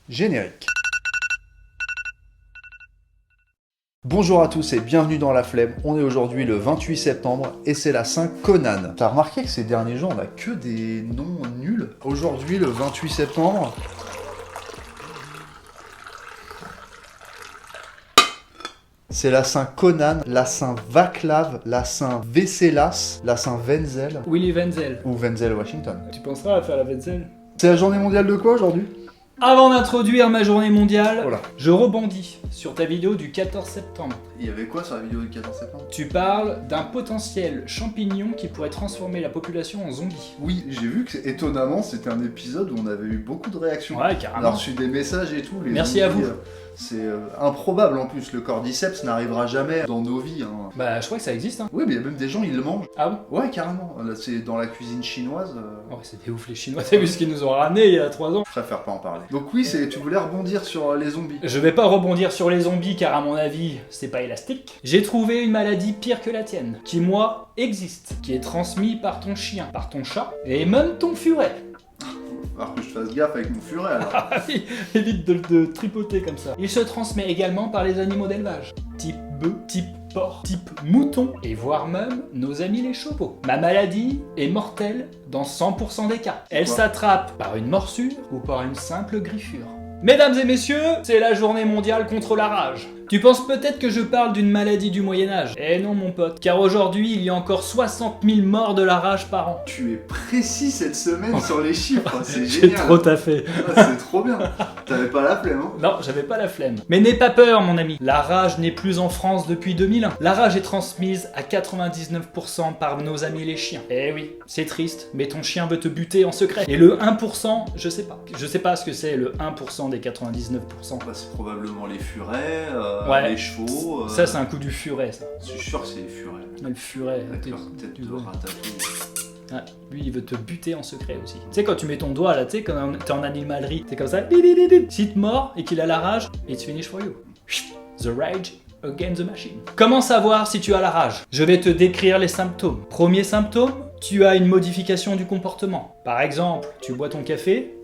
Générique. Bonjour à tous et bienvenue dans La Flemme. On est aujourd'hui le 28 septembre et c'est la Saint-Conan. T'as remarqué que ces derniers jours on a que des noms nuls. Aujourd'hui le 28 septembre... c'est la Saint-Conan, la Saint-Vaclav, la Saint-Vécélas, la Saint-Wenzel. Willy Wenzel. Ou Wenzel Washington. Tu penseras à faire la Wenzel? C'est la journée mondiale de quoi aujourd'hui? Avant d'introduire ma journée mondiale, Voilà. je rebondis sur ta vidéo du 14 septembre. Il y avait quoi sur la vidéo du 14 septembre? Tu parles d'un potentiel champignon qui pourrait transformer la population en zombie. Oui, j'ai vu que étonnamment c'était un épisode où on avait eu beaucoup de réactions. Ouais, On a carrément. reçu des messages et tout. Merci à vous. C'est improbable en plus, le cordyceps n'arrivera jamais dans nos vies. Hein. Bah, je crois que ça existe, hein. Oui, mais il y a même des gens, ils le mangent. Ah bon? Ouais, carrément. Là, c'est dans la cuisine chinoise. Oh, c'était ouf les Chinois, t'as vu ce qu'ils nous ont ramené il y a 3 ans? Je préfère pas en parler. Donc oui, tu voulais rebondir sur les zombies. Je vais pas rebondir sur les zombies car à mon avis, c'est pas élastique. J'ai trouvé une maladie pire que la tienne, qui moi, existe, qui est transmise par ton chien, par ton chat, et même ton furet. Alors que je fasse gaffe avec mon furet alors. Ah oui, évite de tripoter comme ça. Il se transmet également par les animaux d'élevage, type bœuf, type porc, type mouton, et voire même nos amis les chevaux. Ma maladie est mortelle dans 100% des cas. Elle Quoi s'attrape par une morsure ou par une simple griffure. Mesdames et messieurs, c'est la journée mondiale contre la rage. Tu penses peut-être que je parle d'une maladie du Moyen-Âge. Eh non mon pote, car aujourd'hui il y a encore 60 000 morts de la rage par an. Tu es précis cette semaine sur les chiffres, c'est J'ai génial. trop taffé. Ah, c'est trop bien. T'avais pas la flemme, hein? Non, j'avais pas la flemme. Mais n'aie pas peur, mon ami. La rage n'est plus en France depuis 2001. La rage est transmise à 99% par nos amis les chiens. Eh oui, c'est triste, mais ton chien veut te buter en secret. Et le 1%, je sais pas. Je sais pas ce que c'est le 1% des 99%. Bah, c'est probablement les furets, Ouais. les chevaux. Ça, c'est un coup du furet, ça. Je suis sûr que c'est les furets. Mais le furet, Avec t'es- leur tête tu de vois. ratatouille. Ouais, lui, il veut te buter en secret aussi. Tu sais, quand tu mets ton doigt là, tu sais, quand t'es en animalerie, t'es comme ça. S'il te mord et qu'il a la rage, it's finished for you. The rage against the machine. Comment savoir si tu as la rage? Je vais te décrire les symptômes. Premier symptôme, tu as une modification du comportement. Par exemple, tu bois ton café.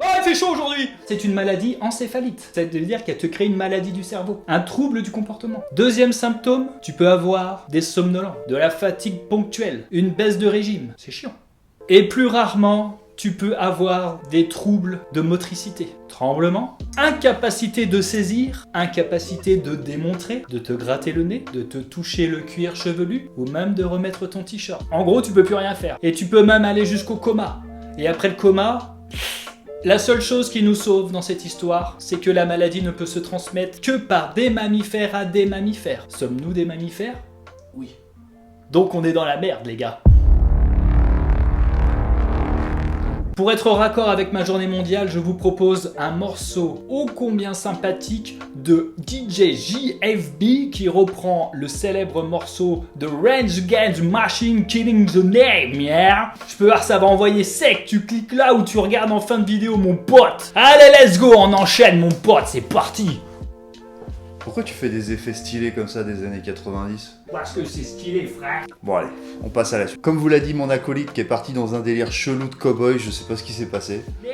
Oh, il fait chaud aujourd'hui! C'est une maladie encéphalite. C'est-à-dire qu'elle te crée une maladie du cerveau. Un trouble du comportement. Deuxième symptôme, tu peux avoir des somnolents, de la fatigue ponctuelle, une baisse de régime. C'est chiant. Et plus rarement, tu peux avoir des troubles de motricité. Tremblement, incapacité de saisir, incapacité de démontrer, de te gratter le nez, de te toucher le cuir chevelu, ou même de remettre ton t-shirt. En gros, tu peux plus rien faire. Et tu peux même aller jusqu'au coma. Et après le coma... La seule chose qui nous sauve dans cette histoire, c'est que la maladie ne peut se transmettre que par des mammifères à des mammifères. Sommes-nous des mammifères? Oui. Donc on est dans la merde, les gars. Pour être raccord avec ma journée mondiale, je vous propose un morceau ô combien sympathique de DJ JFB qui reprend le célèbre morceau de Rage Against the Machine Killing the Name, yeah. Je peux voir ça va envoyer sec, tu cliques là ou tu regardes en fin de vidéo mon pote. Allez let's go, on enchaîne mon pote, c'est parti. Pourquoi tu fais des effets stylés comme ça des années 90? Parce que c'est stylé frère. Bon allez, on passe à la suite. Comme vous l'a dit mon acolyte qui est parti dans un délire chelou de cow-boy, je sais pas ce qui s'est passé. Ouais.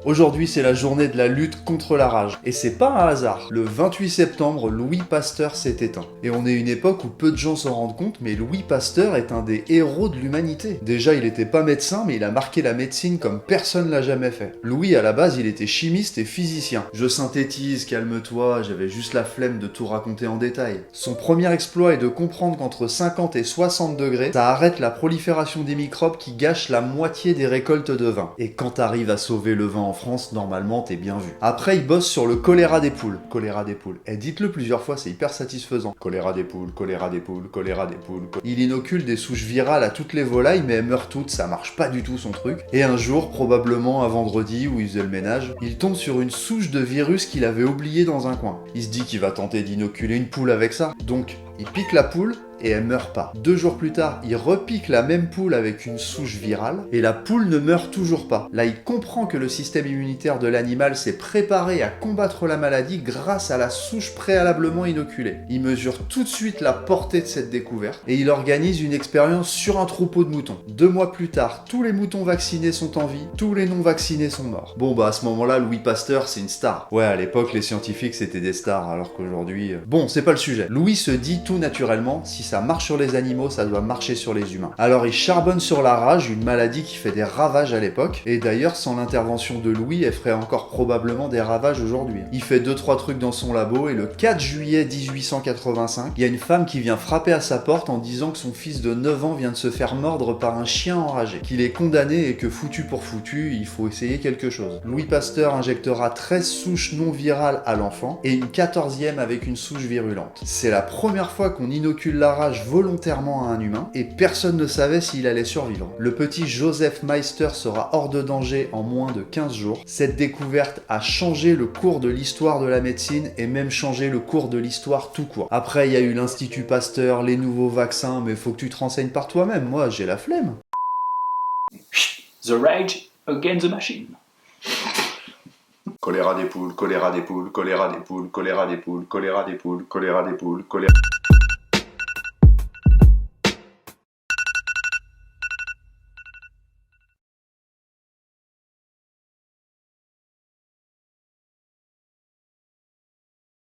Aujourd'hui, c'est la journée de la lutte contre la rage. Et c'est pas un hasard. Le 28 septembre, Louis Pasteur s'est éteint. Et on est une époque où peu de gens s'en rendent compte, mais Louis Pasteur est un des héros de l'humanité. Déjà, il était pas médecin, mais il a marqué la médecine comme personne l'a jamais fait. Louis, à la base, il était chimiste et physicien. Je synthétise, calme-toi, j'avais juste la flemme de tout raconter en détail. Son premier exploit est de comprendre qu'entre 50 et 60 degrés, ça arrête la prolifération des microbes qui gâchent la moitié des récoltes de vin. Et quand t'arrives à sauver le vin en France, normalement t'es bien vu. Après, il bosse sur le choléra des poules. Choléra des poules. Et dites-le plusieurs fois, c'est hyper satisfaisant. Choléra des poules, choléra des poules, choléra des poules. Il inocule des souches virales à toutes les volailles, mais elles meurent toutes, ça marche pas du tout son truc. Et un jour, probablement un vendredi où il faisait le ménage, il tombe sur une souche de virus qu'il avait oublié dans un coin. Il se dit qu'il va tenter d'inoculer une poule avec ça. Donc, il pique la poule et elle meurt pas. 2 jours plus tard, il repique la même poule avec une souche virale et la poule ne meurt toujours pas. Là, il comprend que le système immunitaire de l'animal s'est préparé à combattre la maladie grâce à la souche préalablement inoculée. Il mesure tout de suite la portée de cette découverte et il organise une expérience sur un troupeau de moutons. 2 mois plus tard, tous les moutons vaccinés sont en vie, tous les non vaccinés sont morts. Bon bah à ce moment-là, Louis Pasteur c'est une star. Ouais, à l'époque les scientifiques c'était des stars alors qu'aujourd'hui... Bon, c'est pas le sujet. Louis se dit tout naturellement, si ça marche sur les animaux, ça doit marcher sur les humains. Alors il charbonne sur la rage, une maladie qui fait des ravages à l'époque, et d'ailleurs sans l'intervention de Louis, elle ferait encore probablement des ravages aujourd'hui. Il fait 2-3 trucs dans son labo et le 4 juillet 1885, il y a une femme qui vient frapper à sa porte en disant que son fils de 9 ans vient de se faire mordre par un chien enragé, qu'il est condamné et que foutu pour foutu, il faut essayer quelque chose. Louis Pasteur injectera 13 souches non virales à l'enfant et une 14e avec une souche virulente. C'est la première fois qu'on inocule la rage volontairement à un humain et personne ne savait s'il allait survivre. Le petit Joseph Meister sera hors de danger en moins de 15 jours. Cette découverte a changé le cours de l'histoire de la médecine et même changé le cours de l'histoire tout court. Après, il y a eu l'Institut Pasteur, les nouveaux vaccins, mais faut que tu te renseignes par toi-même, moi j'ai la flemme. The Rage Against the Machine. Choléra des poules, choléra des poules, choléra des poules, choléra des poules, choléra des poules, choléra des poules, choléra...